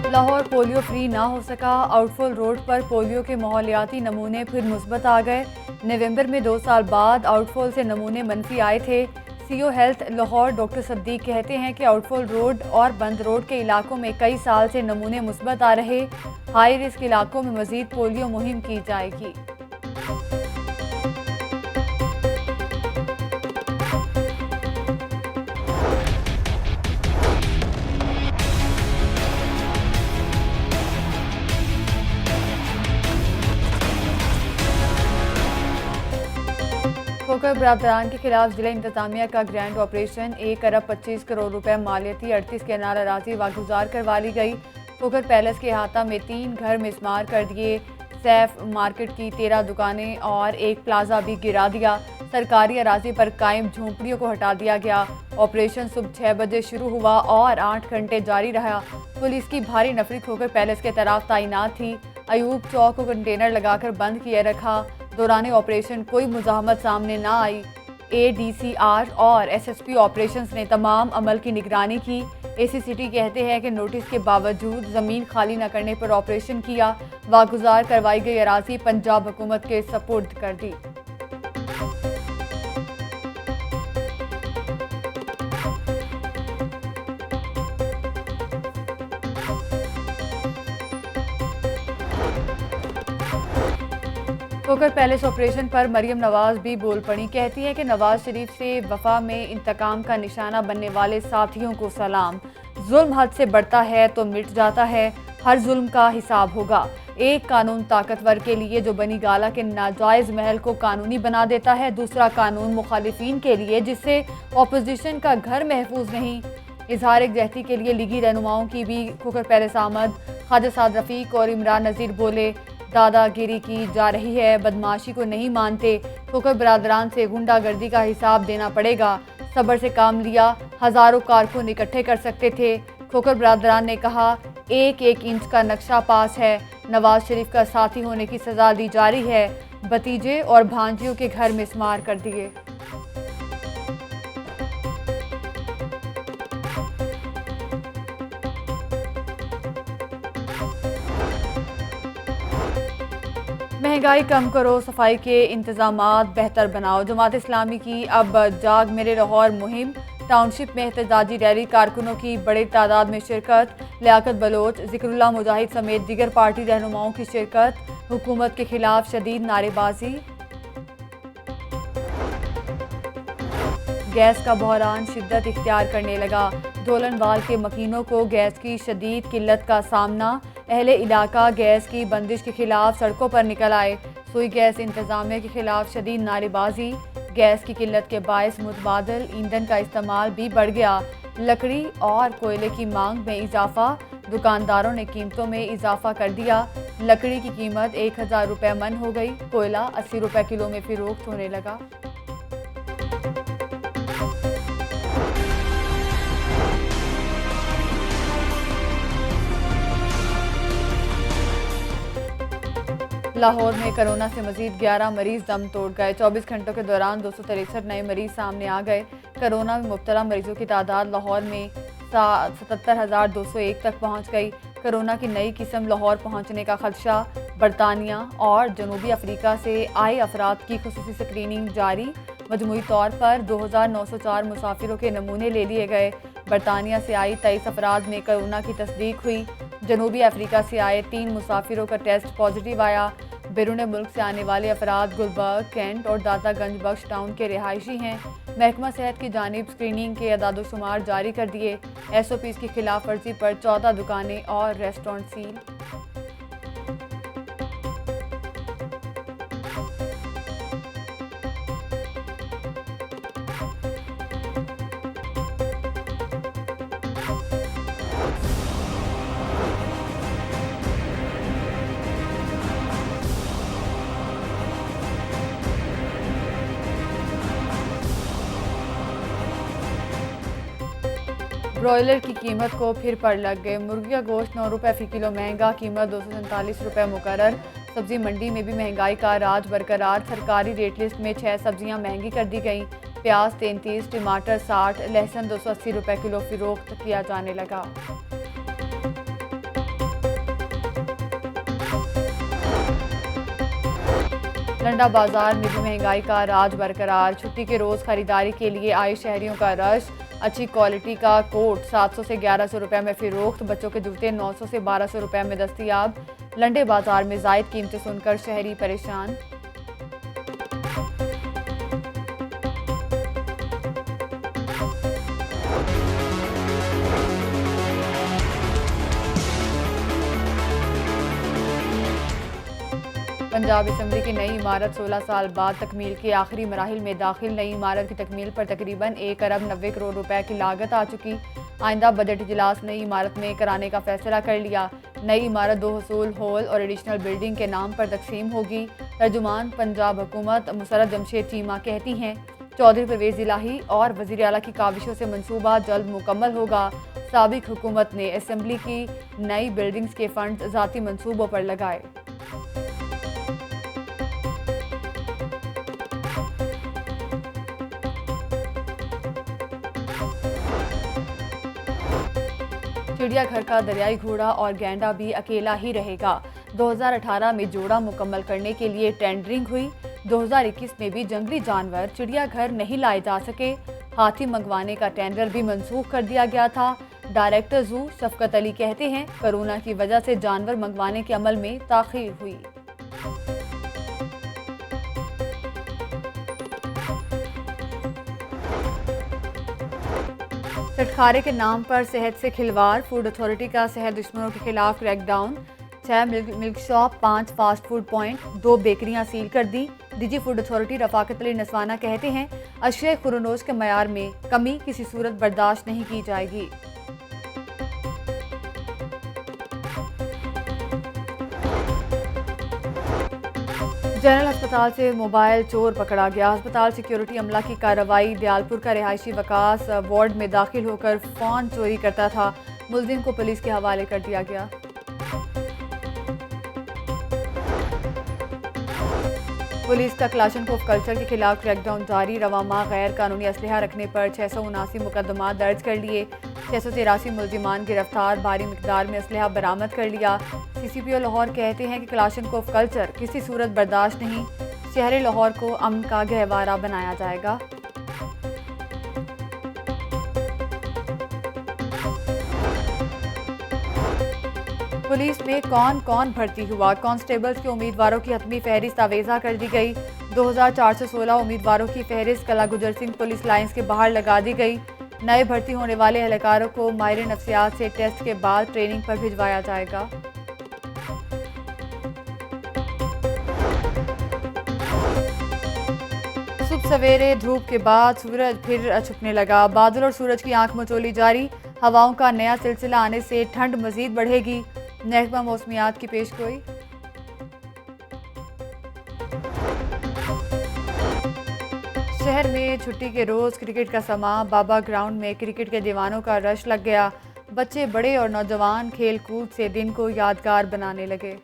Lahore polio free ना हो सका। आउटफॉल रोड पर पोलियो के माहौलियाती नमूने फिर मुस्बत आ गए। नवंबर में 2 साल बाद आउटफॉल से नमूने मनफी आए थे। सीओ हेल्थ लाहौर डॉक्टर सद्दीक कहते हैं कि आउटफॉल रोड और बंद रोड के इलाकों में कई साल से नमूने मुस्बत आ रहे। हाई रिस्क इलाकों में मजीद पोलियो मुहिम की जाएगी। खोखर बरादरान के खिलाफ जिला इंतजामिया का ग्रैंड ऑपरेशन 1 अरब 25 करोड़ रुपए मालियती 38 केनाल अराजी वागुजार करवा ली गई। खोखर पैलेस के अहाता में 3 घर मिसमार कर दिए। सैफ मार्केट की 13 दुकानें और एक प्लाजा भी गिरा दिया। सरकारी अराजी पर कायम झोंपड़ियों को हटा दिया गया। ऑपरेशन सुबह 6 बजे शुरू हुआ और 8 घंटे जारी रहा। पुलिस की भारी नफरी खोखर पैलेस के तरफ तैनात थी। अयूब चौक को कंटेनर लगाकर बंद किए रखा। दौरान ऑपरेशन कोई मुजाहमत सामने ना आई। ADCR और SSP ऑपरेशंस ने तमाम अमल की निगरानी की। AC सिटी कहते हैं कि नोटिस के बावजूद ज़मीन खाली न करने पर ऑपरेशन किया। वागुजार करवाई गई अराजी पंजाब हुकूमत के सपुर्द कर दी। खोखर पैलेस ऑपरेशन पर मरियम नवाज भी बोल पड़ी। कहती हैं कि नवाज शरीफ से वफा में इंतकाम का निशाना बनने वाले साथियों को सलाम। जुल्म हद से बढ़ता है तो मिट जाता है। हर जुल्म का हिसाब होगा। एक कानून ताकतवर के लिए जो बनी गाला के नाजायज़ महल को कानूनी बना देता है, दूसरा कानून मुखालिफिन के लिए जिससे अपोजिशन का घर महफूज नहीं। इजहार यकजहती के लिए लीगी रहनुमाओं की भी खोखर पैलेस आमद। ख्वाजा साद रफ़ीक और इमरान नज़ीर बोले, दादागिरी की जा रही है, बदमाशी को नहीं मानते। खोखर बरादरान से गुंडागर्दी का हिसाब देना पड़ेगा। सब्र से काम लिया, हज़ारों कारकुन इकट्ठे कर सकते थे। खोखर बरादरान ने कहा, एक एक इंच का नक्शा पास है। नवाज शरीफ का साथी होने की सजा दी जारी है। भतीजे और भांजियों के घर मिसमार कर दिए। महंगाई कम करो, सफाई के इंतजामात बेहतर बनाओ। जमात इस्लामी की अब जाग मेरे लाहौर मुहिम। टाउनशिप में एहतजाजी रैली, कारकुनों की बड़ी तादाद में शिरकत। लियाकत बलोच, जिक्रुल्लाह मुजाहिद समेत दीगर पार्टी रहनुमाओं की शिरकत। हुकूमत के खिलाफ शदीद नारेबाजी। गैस का बहरान शिद्दत इख्तियार करने लगा। दोलनवाल के मकीनों को गैस की शदीद किल्लत का सामना। अहले इलाका गैस की बंदिश के खिलाफ सड़कों पर निकल आए। सुई गैस इंतजामिया के खिलाफ शदीद नारेबाजी। गैस की किल्लत के बायस मुतबादल ईंधन का इस्तेमाल भी बढ़ गया। लकड़ी और कोयले की मांग में इजाफा। दुकानदारों ने कीमतों में इजाफा कर दिया। लकड़ी की कीमत 1000 रुपये मन हो गई। कोयला 80 रुपये किलो में फिरोख्त होने लगा। लाहौर में कोरोना से मजीद 11 मरीज दम तोड़ गए। 24 घंटों के दौरान 263 नए मरीज सामने आ गए। कोरोना में मुब्तला मरीजों की तादाद लाहौर में 77,201 तक पहुँच गई। कोरोना की नई किस्म लाहौर पहुँचने का खदशा। बरतानिया और जनूबी अफ्रीका से आए अफराद की खुसूसी स्क्रीनिंग जारी। मजमूई तौर पर 2904 मुसाफिरों के नमूने ले लिए गए। बरतानिया से आई 23 अफराद में कोरोना की तस्दीक हुई। जनूबी अफ्रीका से आए 3 मुसाफिरों का टेस्ट पॉजिटिव आया। बैरून मुल्क से आने वाले अफराद गुलबर्ग, कैंट और दातागंज बख्श टाउन के रिहायशी हैं। महकमा सेहत की जानिब स्क्रीनिंग के अदादोशुमार जारी कर दिए। SOPs की खिलाफ वर्जी पर 14 दुकानें और रेस्टोरेंट सील। ब्रॉयलर की कीमत को फिर पड़ लग गए। मुर्गी का गोश्त 9 रुपये फ़ी किलो महंगा, कीमत 247 रुपये मुकर्रर। सब्जी मंडी में भी महंगाई का राज बरकरार। सरकारी रेट लिस्ट में 6 सब्जियां महंगी कर दी गईं। प्याज 33, टमाटर 60, लहसुन 280 रुपये किलो फ़रोख्त किया जाने लगा। लंडा बाजार में भी महंगाई का राज बरकरार। छुट्टी के रोज खरीदारी के लिए आए शहरियों का रश। अच्छी क्वालिटी का कोट 700 से 1100 रुपए में फरोख्त। बच्चों के जूते 900 से 1200 रुपए में दस्तयाब। लंडे बाजार में जायद कीमतें सुनकर शहरी परेशान। पंजाब असम्बली की नई इमारत 16 साल बाद तकमील के आखिरी मराहिल में दाखिल। नई इमारत की तकमील पर तकरीबन 1 अरब 90 करोड़ रुपए की लागत आ चुकी। आइंदा बजट इजलास नई इमारत में कराने का फैसला कर लिया। नई इमारत 2 हसूल हॉल और एडिशनल बिल्डिंग के नाम पर तकसीम होगी। तर्जुमान पंजाब हुकूमत मुसर्रत जमशेद चीमा कहती हैं, चौधरी परवेज इलाही और वज़ीर आला की काविशों से मंसूबा जल्द मुकम्मल होगा। साबिक हुकूमत ने असम्बली की नई बिल्डिंग्स के फंड ज़ाती मंसूबों पर लगाए। चिड़ियाघर का दरियाई घोड़ा और गैंडा भी अकेला ही रहेगा। 2018 में जोड़ा मुकम्मल करने के लिए टेंडरिंग हुई। 2021 में भी जंगली जानवर चिड़ियाघर नहीं लाए जा सके। हाथी मंगवाने का टेंडर भी मंसूख कर दिया गया था। डायरेक्टर जू शफकत अली कहते हैं, कोरोना की वजह से जानवर मंगवाने के अमल में ताखीर हुई। चटखारे के नाम पर सेहत से खिलवाड़। फूड अथॉरिटी का सेहत दुश्मनों के खिलाफ crackdown. 6 milk shop, 5 fast food point, 2 बेकरियां सील कर दी। DG food authority Rafaqat Ali Naswana कहते हैं, अशिया खुरनोश के मयार में कमी किसी सूरत बर्दाश्त नहीं की जाएगी। जनरल अस्पताल से मोबाइल चोर पकड़ा गया। अस्पताल सिक्योरिटी अमला की कार्रवाई। दयालपुर का रिहायशी वकास वार्ड में दाखिल होकर फ़ोन चोरी करता था। मुलजिम को पुलिस के हवाले कर दिया गया। पुलिस का क्लाशनकोफ कल्चर के खिलाफ क्रैकडाउन जारी। रवा माह गैर कानूनी असलहा रखने पर 679 मुकदमा दर्ज कर लिए। 683 मुलजिमान गिरफ्तार। भारी मिकदार में असलहा बरामद कर लिया। CCPO लाहौर कहते हैं कि क्लाशनकोफ कल्चर किसी सूरत बर्दाश्त नहीं। शहर लाहौर को अमन का गहवारा बनाया जाएगा। पुलिस में कौन कौन भर्ती हुआ। कांस्टेबल्स के उम्मीदवारों की हतमी फहरिस्त आवेजा कर दी गई। 2416 उम्मीदवारों की फहरिस्त कला गुजर सिंह पुलिस लाइंस के बाहर लगा दी गई। नए भर्ती होने वाले एहलकारों को माहिर नफ्सियात से टेस्ट के बाद ट्रेनिंग पर भिजवाया जाएगा। सुबह सवेरे धूप के बाद सूरज फिर छुपने लगा। बादल और सूरज की आंख मचोली जारी। हवाओं का नया सिलसिला आने से ठंड मजीद बढ़ेगी। महकमा मौसमियात की पेशगोई। शहर में छुट्टी के रोज क्रिकेट का समा। बाबा ग्राउंड में क्रिकेट के दीवानों का रश लग गया। बच्चे, बड़े और नौजवान खेल कूद से दिन को यादगार बनाने लगे।